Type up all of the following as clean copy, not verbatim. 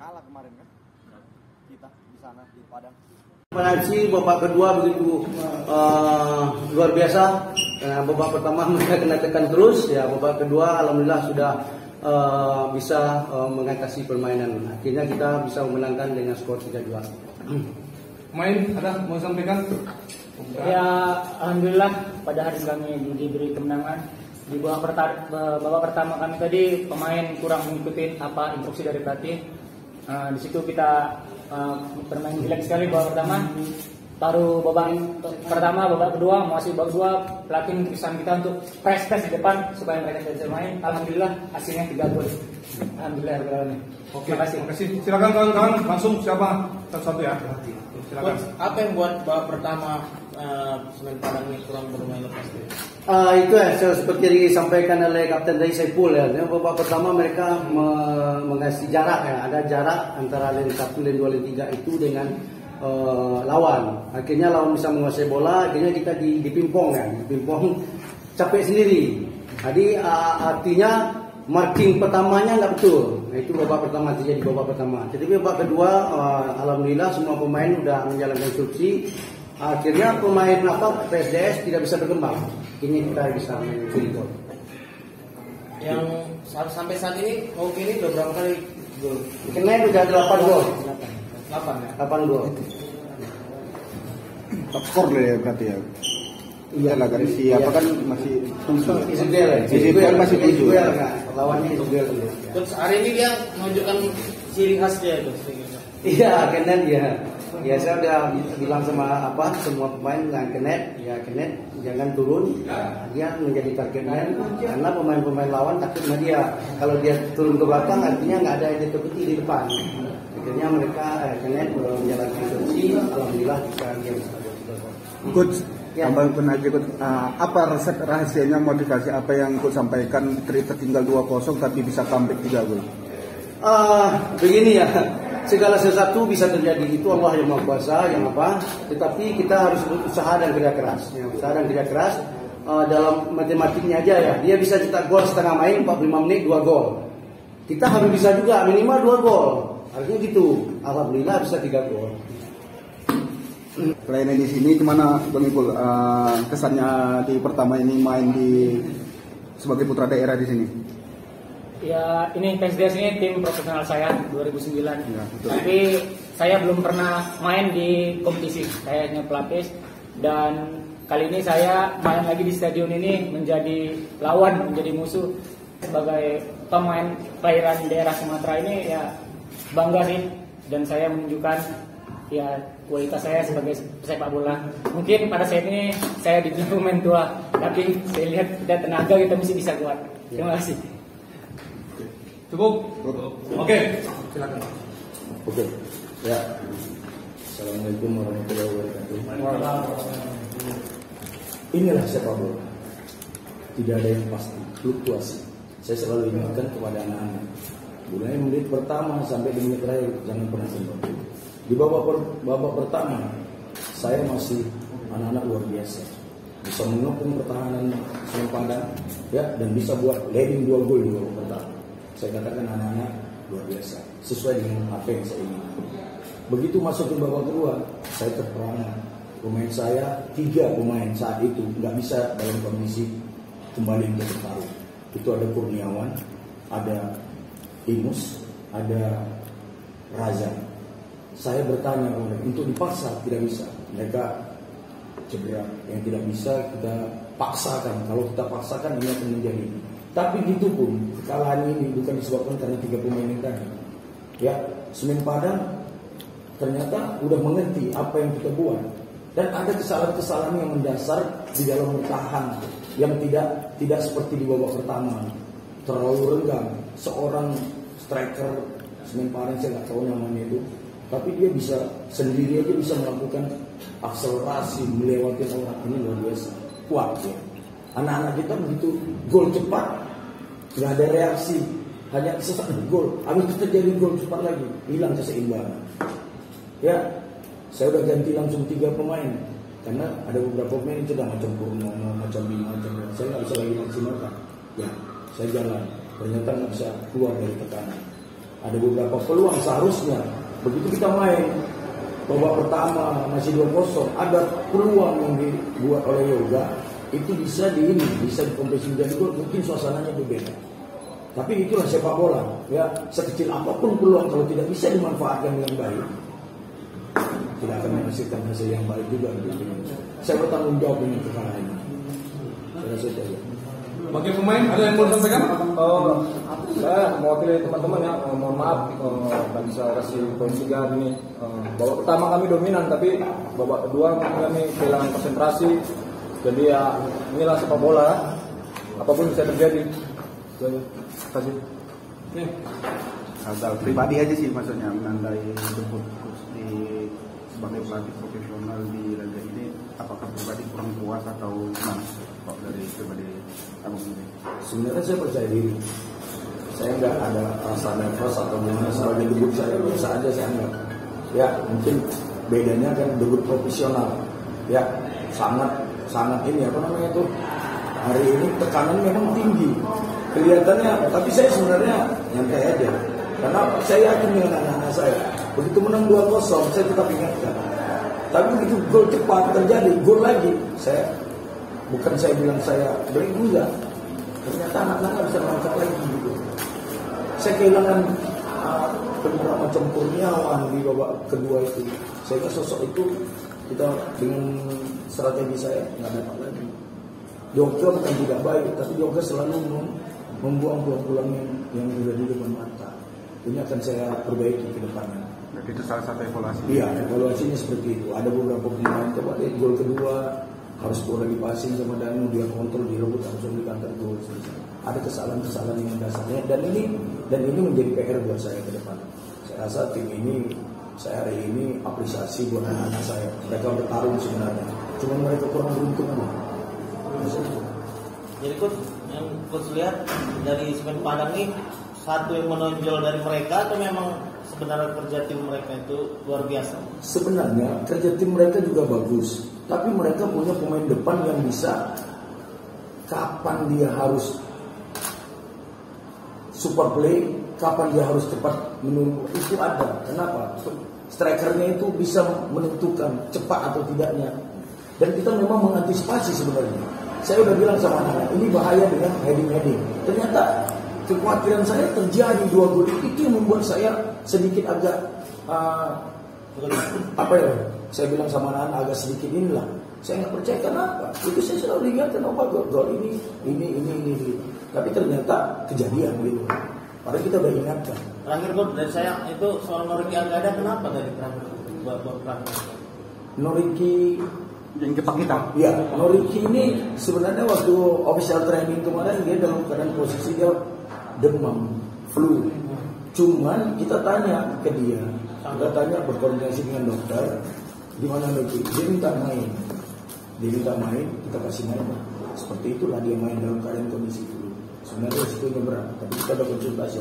kalah kemarin kan kita di sana di Padang. Penalti babak kedua begitu luar biasa. Babak pertama mereka kena tekan terus, ya babak kedua alhamdulillah sudah bisa mengatasi permainan. Akhirnya kita bisa memenangkan dengan skor 3-2. Main ada mau sampaikan? Ya alhamdulillah pada hari kami diberi kemenangan. Di babak pertama kami tadi pemain kurang mengikuti apa instruksi dari pelatih. Di situ kita bermain jelek sekali babak pertama. Baru babak pertama, babak kedua, masih babak kedua pelatih mengutuskan kita untuk press di depan supaya mereka bisa main. Alhamdulillah hasilnya 3 gol. Alhamdulillah. Oke, terima kasih. Silakan kawan-kawan, langsung siapa satu-satu ya. Silakan. Apa yang buat babak pertama Semen Padang ini kurang bermain lepas? Itu ya seperti disampaikan oleh Kapten dari Saiful ya. Babak pertama mereka mengasih jarak ya, ada jarak antara lane 1, lane 2, lane 3 itu dengan lawan. Akhirnya lawan bisa menguasai bola, akhirnya kita dipimpong ya, dipimpong capek sendiri. Jadi artinya marking pertamanya nggak betul. Nah, itu babak pertama terjadi babak pertama. Jadi babak kedua alhamdulillah semua pemain udah menjalankan instruksi. Akhirnya pemain PSDS tidak bisa berkembang. Ini kita bisa mencuri gol. Yang sampai saat ini ini udah berapa kali gol? Kena udah 8 gol. 8 gol. Top skor ya berarti ya. Iya lah kan siapa kan masih Isabel masih 7. Lawannya Isabel. Terus hari ini dia menunjukkan ciri khas dia itu. Iya, Kenet ya. Ya saya udah bilang sama semua pemain Kenet, ya Kenet jangan turun. Dia menjadi target man karena pemain-pemain lawan takut sama dia. Kalau dia turun ke belakang artinya nggak ada yang ditutupi di depan. Akhirnya mereka Kenet menjalankan instruksi, alhamdulillah bisa dia bisa. Coach, tambahkan aja Coach, apa resep rahasianya motivasi apa yang Coach sampaikan tertinggal 2-0 tapi bisa comeback 3 gol? Begini ya, segala sesuatu bisa terjadi, itu Allah yang Maha Kuasa, yang tetapi kita harus berusaha dan kerja keras. Ya, usaha dan kerja keras dalam matematiknya aja ya, dia bisa cetak gol setengah main 45 menit 2 gol. Kita harus bisa juga minimal 2 gol. Harusnya gitu. Alhamdulillah bisa 3 gol. Selain di sini gimana Bang Ipul kesannya di pertama ini main sebagai putra daerah di sini? Ya ini PSDS ini tim profesional saya 2009. Ya, tapi saya belum pernah main di kompetisi. Saya hanya pelapis dan kali ini saya main lagi di stadion ini menjadi lawan, menjadi musuh. Sebagai pemain kelahiran daerah Sumatera ini ya bangga sih, dan saya menunjukkan ya kualitas saya sebagai pesepak bola. Mungkin pada saat ini saya dibilang pemain tua, tapi saya lihat ada tenaga kita mesti bisa kuat. Terima kasih. Cukup? Oke, silakan. Oke. Ya. Assalamualaikum warahmatullahi wabarakatuh. Inilah sepak bola. Tidak ada yang pasti, fluktuasi. Saya selalu ingatkan kepada anak-anak. Mulai menit pertama sampai di menit terakhir jangan pernah sembrono. Di babak pertama saya masih anak-anak luar biasa, bisa mengepung pertahanan Semen Padang ya, dan bisa buat leading 2 gol di babak pertama. Saya katakan anak-anak luar biasa, sesuai dengan apa yang saya inginkan. Begitu masuk ke babak kedua, saya terperangah. Pemain saya 3 pemain saat itu nggak bisa dalam kondisi kembali ke bertarung. Itu ada Kurniawan, ada Imus, ada Raza. Saya bertanya untuk dipaksa tidak bisa. Mereka cedera, yang tidak bisa kita paksakan. Kalau kita paksakan ini akan menjadi. Tapi gitu pun kekalahan ini bukan disebabkan karena 3 pemain yang tadi. Ya, Semen Padang ternyata udah mengerti apa yang kita buat. Dan ada kesalahan-kesalahan yang mendasar di dalam bertahan yang tidak seperti di babak pertama. Terlalu renggang. Seorang striker Semen Padang, saya nggak tahu namanya itu, tapi dia bisa sendiri aja bisa melakukan akselerasi melewati orang. Ini luar biasa, kuat ya. Anak-anak kita begitu gol cepat, nggak ada reaksi, hanya sesak gol. Habis itu terjadi gol cepat lagi, hilang keseimbangan. Ya, saya udah ganti langsung 3 pemain karena ada beberapa pemain yang sudah macam Purnomo, macam Bima, saya nggak bisa lagi maksimalkan. Ya, saya jalan, ternyata nggak bisa keluar dari tekanan. Ada beberapa peluang seharusnya begitu kita main babak pertama masih 2-0, ada peluang yang dibuat oleh Yoga itu bisa dikompresi menjadi gol, mungkin suasananya berbeda. Tapi itulah sepak bola, ya sekecil apapun peluang kalau tidak bisa dimanfaatkan dengan baik, tidak akan menghasilkan hasil yang baik juga. Saya bertanggung jawab dengan kekalahan ini. Saya rasa itu aja. Bagi pemain ada yang mau disampaikan? Saya mewakili teman-teman ya, mohon maaf nggak bisa kasih poin 3 ini. Babak pertama kami dominan, tapi babak kedua kami kehilangan konsentrasi. Jadi ya inilah sepak bola, apapun bisa terjadi. Terima kasih. Agak pribadi aja sih maksudnya menandai debut sebagai pelatih profesional di laga ini, apakah pribadi kurang puas atau gimana? Kok dari pribadi Abang ini? Sebenarnya saya percaya diri. Saya nggak ada rasa nervous atau gimana sebagai debut saya biasa aja saya anggap. Ya mungkin bedanya kan debut profesional. Ya sangat ini apa namanya tuh, hari ini tekanan memang tinggi kelihatannya, tapi saya sebenarnya nyantai aja karena saya yakin dengan anak-anak saya. Begitu menang 2-0 saya tetap ingatkan, tapi begitu gol cepat terjadi, gol lagi, saya bilang saya beri enggak, ternyata anak-anak bisa melangkah lagi gitu. Saya kehilangan beberapa macam kurniawan di babak kedua itu. Saya kira sosok itu kita dengan strategi saya nggak dapat lagi. Joker bukan tidak baik, tapi Joker selalu membuang peluang-peluang yang sudah di depan mata. Ini akan saya perbaiki ke depannya. Jadi itu salah satu evaluasi. Iya, evaluasinya seperti itu. Ada beberapa pemain coba deh gol kedua harus bola dipasing sama Danu, dia kontrol, direbut langsung di kantor gol. Ada kesalahan-kesalahan yang dasarnya dan ini menjadi PR buat saya ke depan. Saya rasa tim ini, saya hari ini apresiasi buat anak-anak saya. Mereka bertarung sebenarnya, cuma mereka kurang beruntung aja. Jadi coach, yang coach lihat dari sudut pandang ini, satu yang menonjol dari mereka atau memang sebenarnya kerja tim mereka itu luar biasa? Sebenarnya kerja tim mereka juga bagus, tapi mereka punya pemain depan yang bisa kapan dia harus super play, kapan dia harus cepat menunggu, itu ada. Kenapa? Strikernya itu bisa menentukan cepat atau tidaknya. Dan kita memang mengantisipasi sebenarnya. Saya udah bilang sama anak, ini bahaya dengan heading. Ternyata kekhawatiran saya terjadi 2 gol itu yang membuat saya sedikit agak saya bilang sama anak agak sedikit inilah. Saya nggak percaya kenapa. Itu saya selalu ingatkan gol ini. Tapi ternyata kejadian gitu. Padahal kita udah ingatkan. Terakhir gol dari saya itu soal Noriki Anggada, kenapa dari terakhir Noriki yang kepak kita. Ya, Noriki ini sebenarnya waktu official training kemarin dia dalam keadaan posisi dia demam, flu. Cuman kita tanya ke dia, berkoordinasi dengan dokter, gimana Noriki? Dia minta main, kita kasih main. Seperti itulah dia main dalam keadaan kondisi flu. Sebenarnya risikonya berat, tapi kita ada konsultasi.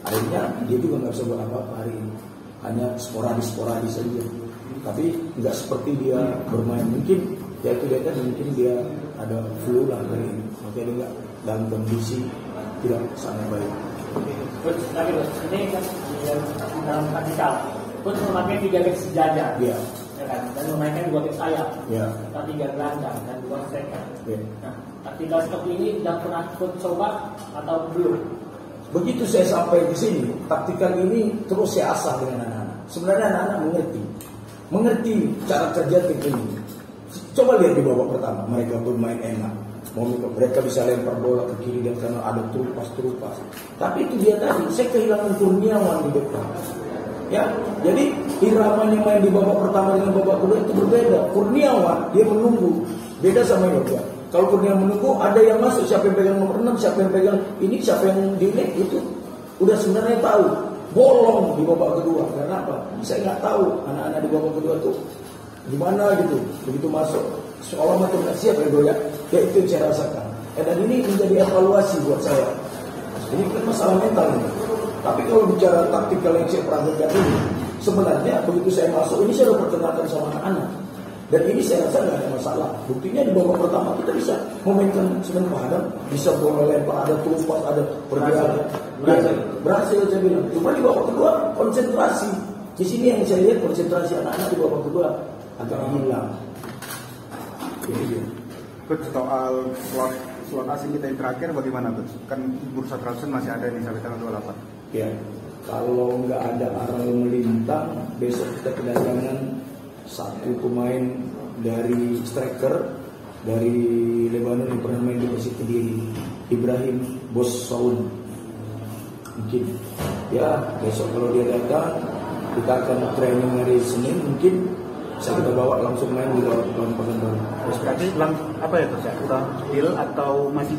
Akhirnya dia juga nggak bisa buat apa-apa hari ini, hanya sporadis saja. Tapi nggak seperti dia bermain, mungkin ya itu dia kan mungkin dia ada flu lah hari ini, makanya dia nggak dalam kondisi tidak sangat baik. Coach, ini kan dalam taktikal, coach memakai 3 back sejajar, ya kan? Dan memainkan 2 back sayap, 3 gelandang dan 2 striker. Nah, taktikal seperti ini sudah pernah coach coba atau belum? Begitu saya sampai di sini, taktikal ini terus saya asah dengan anak-anak. Sebenarnya anak-anak mengerti cara kerja tim ini. Coba lihat di babak pertama, mereka bermain enak. Mereka bisa lempar bola ke kiri dan kanan, ada terupas. Tapi itu dia tadi, saya kehilangan Kurniawan di depan. Ya, jadi iramanya main di babak pertama dengan babak kedua itu berbeda. Kurniawan dia menunggu, beda sama Yoga. Kalau Kurniawan menunggu, ada yang masuk, siapa yang pegang nomor 6, siapa yang pegang ini, siapa yang delay, itu udah sebenarnya tahu. Bolong di babak kedua, karena apa? Saya nggak tahu anak-anak di babak kedua tuh gimana gitu. Begitu masuk, seolah macam nggak siap ya, ya itu yang saya rasakan. Dan ini menjadi evaluasi buat saya. Ini kan masalah mental ini. Tapi kalau bicara taktikal yang saya pernah kerjakan ini, sebenarnya begitu saya masuk ini saya udah perkenalkan sama anak-anak. Dan ini saya rasa nggak ada masalah. Buktinya di babak pertama kita bisa memainkan Semen Padang, bisa bola lempar, ada tumpas, ada pergerakan. Berhasil saya bilang. Cuma di babak kedua konsentrasi. Di sini yang saya lihat konsentrasi anak-anak di babak kedua agak hilang. Coach, soal slot asing kita yang terakhir bagaimana, Coach? Kan bursa transfer masih ada nih sampai tanggal 28. Ya, kalau nggak ada Aral melintang, besok kita kedatangan satu pemain dari striker dari Lebanon yang pernah main di Persik Kediri, Ibrahim Bos Saud. Mungkin ya besok kalau dia datang kita akan training hari Senin, mungkin bisa kita bawa langsung main di lawan Pekanbaru. Berarti apa ya, Coach? Udah deal atau masih